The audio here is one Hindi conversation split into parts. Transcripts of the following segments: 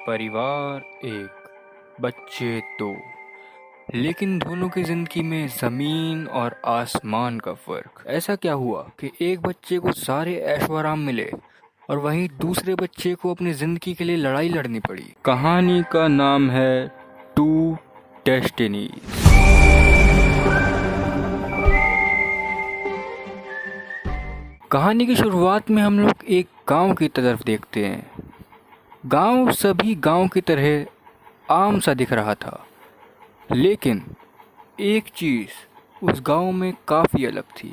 परिवार एक, बच्चे दो, लेकिन दोनों की जिंदगी में जमीन और आसमान का फर्क। ऐसा क्या हुआ कि एक बच्चे को सारे ऐशो आराम मिले और वहीं दूसरे बच्चे को अपनी जिंदगी के लिए लड़ाई लड़नी पड़ी। कहानी का नाम है टू डेस्टिनी। कहानी की शुरुआत में हम लोग एक गांव की तरफ देखते हैं। गांव सभी गांव की तरह आम सा दिख रहा था, लेकिन एक चीज़ उस गांव में काफ़ी अलग थी।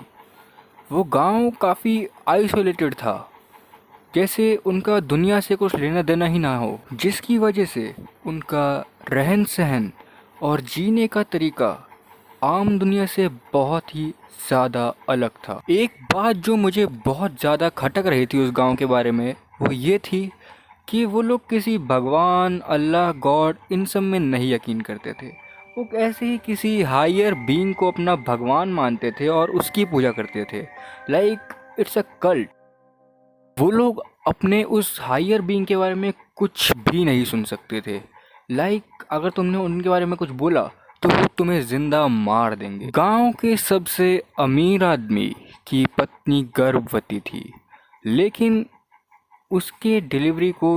वो गांव काफ़ी आइसोलेटेड था, जैसे उनका दुनिया से कुछ लेना देना ही ना हो, जिसकी वजह से उनका रहन सहन और जीने का तरीका आम दुनिया से बहुत ही ज़्यादा अलग था। एक बात जो मुझे बहुत ज़्यादा खटक रही थी उस गांव के बारे में, वो ये थी कि वो लोग किसी भगवान, अल्लाह, गॉड इन सब में नहीं यकीन करते थे। वो ऐसे ही किसी हायर बीइंग को अपना भगवान मानते थे और उसकी पूजा करते थे। Like it's a cult. वो लोग अपने उस हायर बीइंग के बारे में कुछ भी नहीं सुन सकते थे। लाइक अगर तुमने उनके बारे में कुछ बोला तो वो तुम्हें जिंदा मार देंगे। गांव के सबसे अमीर आदमी की पत्नी गर्भवती थी, लेकिन उसके डिलीवरी को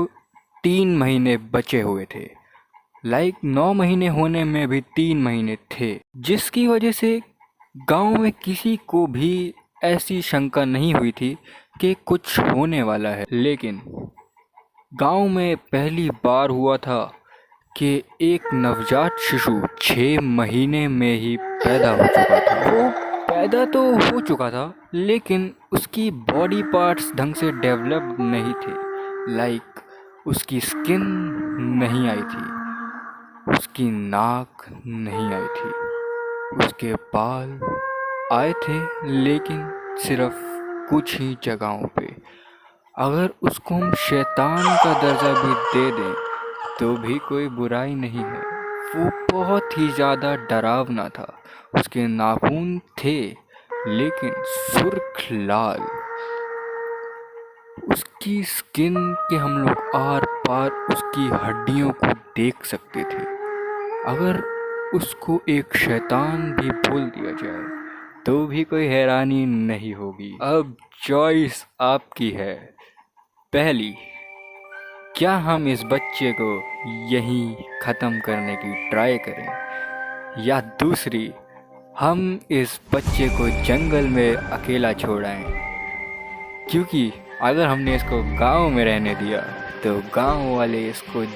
3 महीने बचे हुए थे। लाइक 9 महीने होने में भी 3 महीने थे, जिसकी वजह से गांव में किसी को भी ऐसी शंका नहीं हुई थी कि कुछ होने वाला है। लेकिन गांव में पहली बार हुआ था कि एक नवजात शिशु 6 महीने में ही पैदा हो चुका था। वो पैदा तो हो चुका था, लेकिन उसकी बॉडी पार्ट्स ढंग से डेवलप्ड नहीं थे। लाइक उसकी स्किन नहीं आई थी, उसकी नाक नहीं आई थी, उसके बाल आए थे लेकिन सिर्फ कुछ ही जगहों पे। अगर उसको हम शैतान का दर्जा भी दे दें तो भी कोई बुराई नहीं है। वो बहुत ही ज़्यादा डरावना था। उसके नाखून थे लेकिन सुर्ख लाल। उसकी स्किन के हम लोग आर पार उसकी हड्डियों को देख सकते थे। अगर उसको एक शैतान भी बोल दिया जाए तो भी कोई हैरानी नहीं होगी। अब चॉइस आपकी है। पहली, क्या हम इस बच्चे को यहीं ख़त्म करने की ट्राई करें, या दूसरी, हम इस बच्चे को जंगल में अकेला छोड़ आएं। क्योंकि अगर हमने इसको गांव में रहने दिया तो गांव वाले इसको